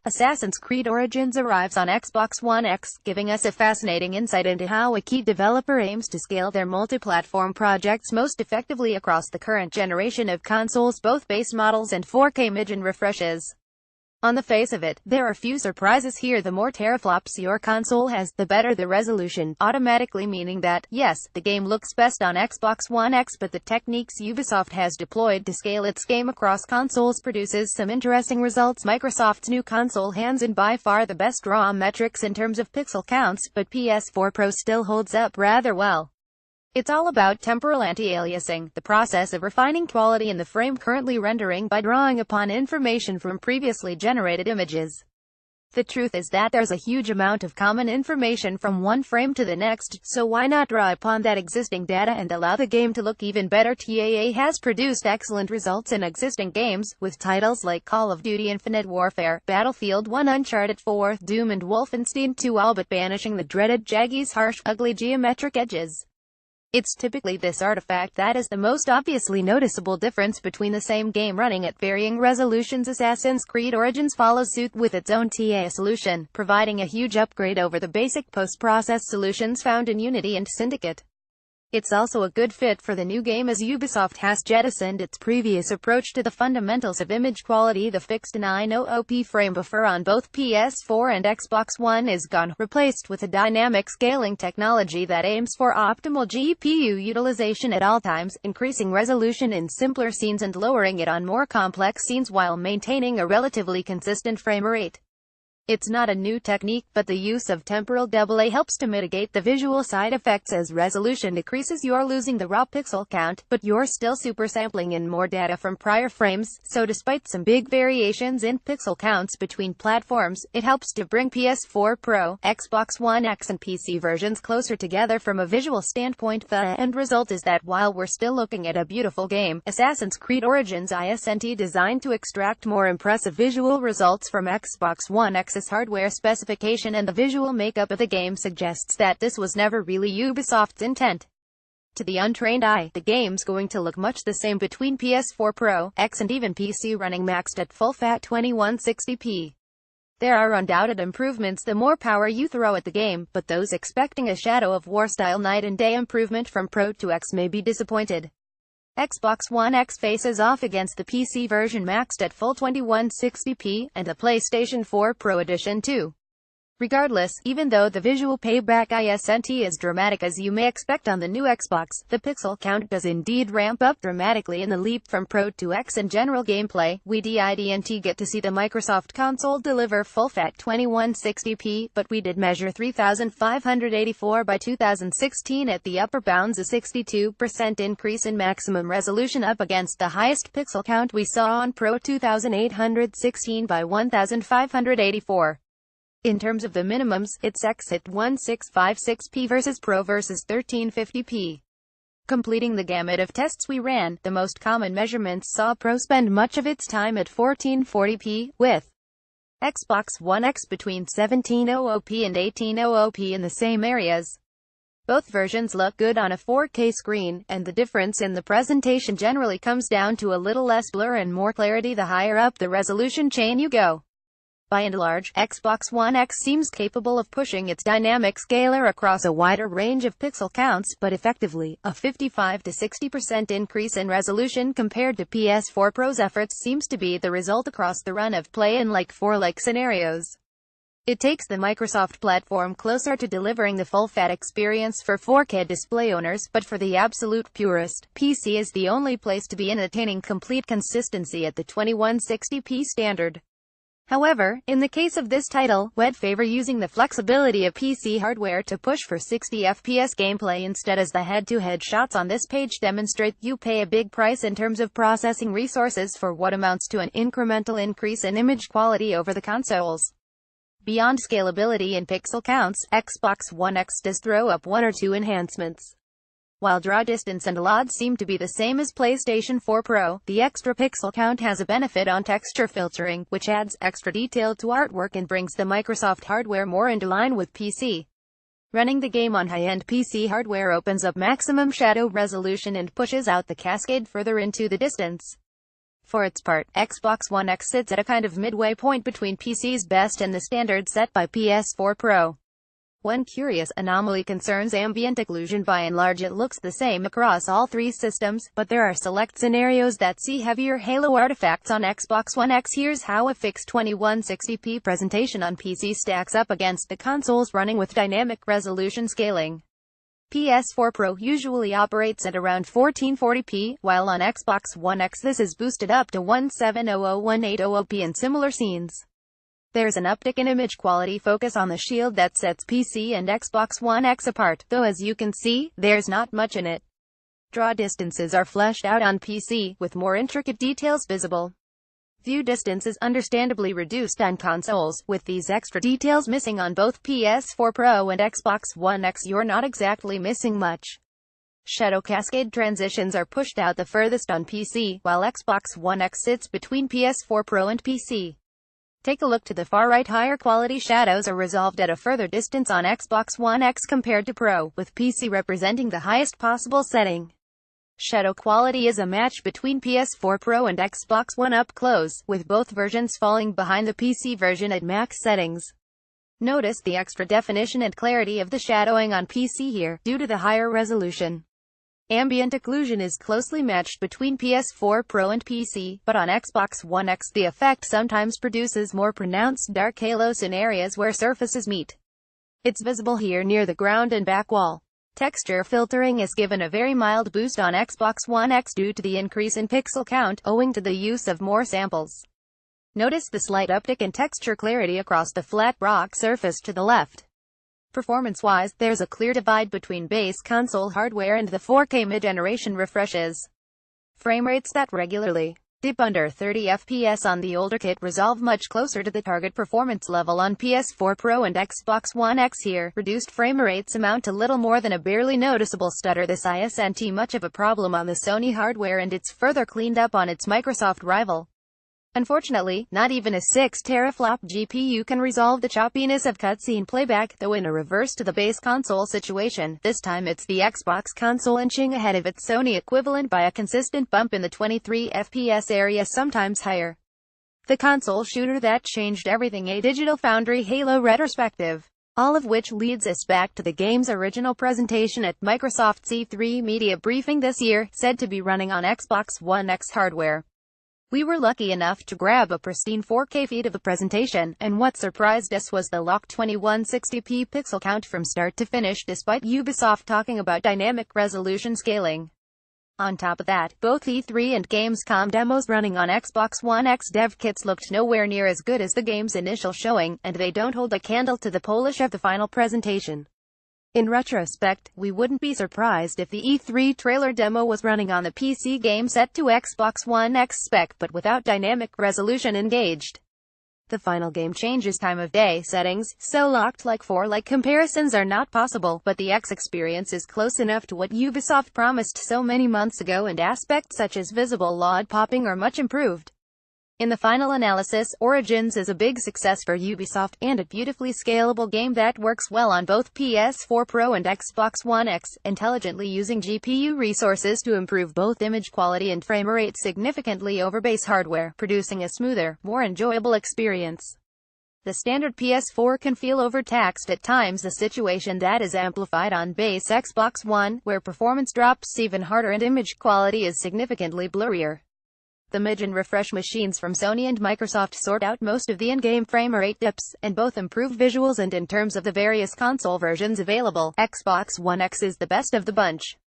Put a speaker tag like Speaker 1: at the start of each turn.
Speaker 1: Assassin's Creed Origins arrives on Xbox One X, giving us a fascinating insight into how a key developer aims to scale their multi-platform projects most effectively across the current generation of consoles, both base models and 4K image and refreshes. On the face of it, there are few surprises here. The more teraflops your console has, the better the resolution, automatically meaning that, yes, the game looks best on Xbox One X, but the techniques Ubisoft has deployed to scale its game across consoles produces some interesting results. Microsoft's new console hands in by far the best raw metrics in terms of pixel counts, but PS4 Pro still holds up rather well. It's all about temporal anti-aliasing, the process of refining quality in the frame currently rendering by drawing upon information from previously generated images. The truth is that there's a huge amount of common information from one frame to the next, so why not draw upon that existing data and allow the game to look even better? TAA has produced excellent results in existing games, with titles like Call of Duty Infinite Warfare, Battlefield 1, Uncharted 4, Doom and Wolfenstein 2, all but banishing the dreaded jaggy's harsh, ugly geometric edges. It's typically this artifact that is the most obviously noticeable difference between the same game running at varying resolutions. Assassin's Creed Origins follows suit with its own TA solution, providing a huge upgrade over the basic post-process solutions found in Unity and Syndicate. It's also a good fit for the new game, as Ubisoft has jettisoned its previous approach to the fundamentals of image quality. The fixed 900p frame buffer on both PS4 and Xbox One is gone, replaced with a dynamic scaling technology that aims for optimal GPU utilization at all times, increasing resolution in simpler scenes and lowering it on more complex scenes while maintaining a relatively consistent frame rate. It's not a new technique, but the use of temporal develo helps to mitigate the visual side effects. As resolution decreases, you're losing the raw pixel count, but you're still supersampling in more data from prior frames, so despite some big variations in pixel counts between platforms, it helps to bring PS4 Pro, Xbox One X and PC versions closer together from a visual standpoint. The end result is that while we're still looking at a beautiful game, Assassin's Creed Origins isn't designed to extract more impressive visual results from Xbox One X's hardware specification, and the visual makeup of the game suggests that this was never really Ubisoft's intent. To the untrained eye, the game's going to look much the same between PS4 Pro, X and even PC running maxed at full-fat 2160p. There are undoubted improvements the more power you throw at the game, but those expecting a Shadow of War-style night and day improvement from Pro to X may be disappointed. Xbox One X faces off against the PC version maxed at full 2160p, and the PlayStation 4 Pro Edition too. Regardless, even though the visual payback isn't as dramatic as you may expect on the new Xbox, the pixel count does indeed ramp up dramatically in the leap from Pro to X. In general gameplay, we didn't get to see the Microsoft console deliver full-fat 2160p, but we did measure 3584 by 2016 at the upper bounds, a 62% increase in maximum resolution up against the highest pixel count we saw on Pro, 2816 by 1584. In terms of the minimums, it's X at 1656p versus Pro versus 1350p. Completing the gamut of tests we ran, the most common measurements saw Pro spend much of its time at 1440p, with Xbox One X between 1700p and 1800p in the same areas. Both versions look good on a 4K screen, and the difference in the presentation generally comes down to a little less blur and more clarity the higher up the resolution chain you go. By and large, Xbox One X seems capable of pushing its dynamic scaler across a wider range of pixel counts, but effectively, a 55 to 60% increase in resolution compared to PS4 Pro's efforts seems to be the result across the run of play in like-for-like scenarios. It takes the Microsoft platform closer to delivering the full-fat experience for 4K display owners, but for the absolute purist, PC is the only place to be in attaining complete consistency at the 2160p standard. However, in the case of this title, we'd favor using the flexibility of PC hardware to push for 60 FPS gameplay instead, as the head-to-head shots on this page demonstrate. You pay a big price in terms of processing resources for what amounts to an incremental increase in image quality over the consoles. Beyond scalability and pixel counts, Xbox One X does throw up one or two enhancements. While draw distance and LOD seem to be the same as PlayStation 4 Pro, the extra pixel count has a benefit on texture filtering, which adds extra detail to artwork and brings the Microsoft hardware more into line with PC. Running the game on high-end PC hardware opens up maximum shadow resolution and pushes out the cascade further into the distance. For its part, Xbox One X sits at a kind of midway point between PC's best and the standard set by PS4 Pro. One curious anomaly concerns ambient occlusion. By and large it looks the same across all three systems, but there are select scenarios that see heavier halo artifacts on Xbox One X. Here's how a fixed 2160p presentation on PC stacks up against the consoles running with dynamic resolution scaling. PS4 Pro usually operates at around 1440p, while on Xbox One X this is boosted up to 1700-1800p in similar scenes. There's an uptick in image quality focus on the shield that sets PC and Xbox One X apart, though as you can see, there's not much in it. Draw distances are fleshed out on PC, with more intricate details visible. View distance is understandably reduced on consoles, with these extra details missing on both PS4 Pro and Xbox One X. You're not exactly missing much. Shadow cascade transitions are pushed out the furthest on PC, while Xbox One X sits between PS4 Pro and PC. Take a look to the far right. Higher quality shadows are resolved at a further distance on Xbox One X compared to Pro, with PC representing the highest possible setting. Shadow quality is a match between PS4 Pro and Xbox One up close, with both versions falling behind the PC version at max settings. Notice the extra definition and clarity of the shadowing on PC here, due to the higher resolution. Ambient occlusion is closely matched between PS4 Pro and PC, but on Xbox One X the effect sometimes produces more pronounced dark halos in areas where surfaces meet. It's visible here near the ground and back wall. Texture filtering is given a very mild boost on Xbox One X due to the increase in pixel count, owing to the use of more samples. Notice the slight uptick in texture clarity across the flat rock surface to the left. Performance-wise, there's a clear divide between base console hardware and the 4K mid-generation refreshes. Frame rates that regularly dip under 30 FPS on the older kit resolve much closer to the target performance level on PS4 Pro and Xbox One X. Here, reduced frame rates amount to little more than a barely noticeable stutter. This isn't much of a problem on the Sony hardware, and it's further cleaned up on its Microsoft rival. Unfortunately, not even a 6 teraflop GPU can resolve the choppiness of cutscene playback, though in a reverse to the base console situation, this time it's the Xbox console inching ahead of its Sony equivalent by a consistent bump in the 23 FPS area, sometimes higher. The console shooter that changed everything, a Digital Foundry Halo retrospective. All of which leads us back to the game's original presentation at Microsoft's E3 media briefing this year, said to be running on Xbox One X hardware. We were lucky enough to grab a pristine 4K feed of the presentation, and what surprised us was the locked 2160p pixel count from start to finish, despite Ubisoft talking about dynamic resolution scaling. On top of that, both E3 and Gamescom demos running on Xbox One X dev kits looked nowhere near as good as the game's initial showing, and they don't hold a candle to the polish of the final presentation. In retrospect, we wouldn't be surprised if the E3 trailer demo was running on the PC game set to Xbox One X spec, but without dynamic resolution engaged. The final game changes time of day settings, so locked-like for-like comparisons are not possible, but the X experience is close enough to what Ubisoft promised so many months ago, and aspects such as visible LOD popping are much improved. In the final analysis, Origins is a big success for Ubisoft, and a beautifully scalable game that works well on both PS4 Pro and Xbox One X, intelligently using GPU resources to improve both image quality and frame rate significantly over base hardware, producing a smoother, more enjoyable experience. The standard PS4 can feel overtaxed at times, a situation that is amplified on base Xbox One, where performance drops even harder and image quality is significantly blurrier. The mid-gen refresh machines from Sony and Microsoft sort out most of the in-game frame rate dips, and both improve visuals, and in terms of the various console versions available, Xbox One X is the best of the bunch.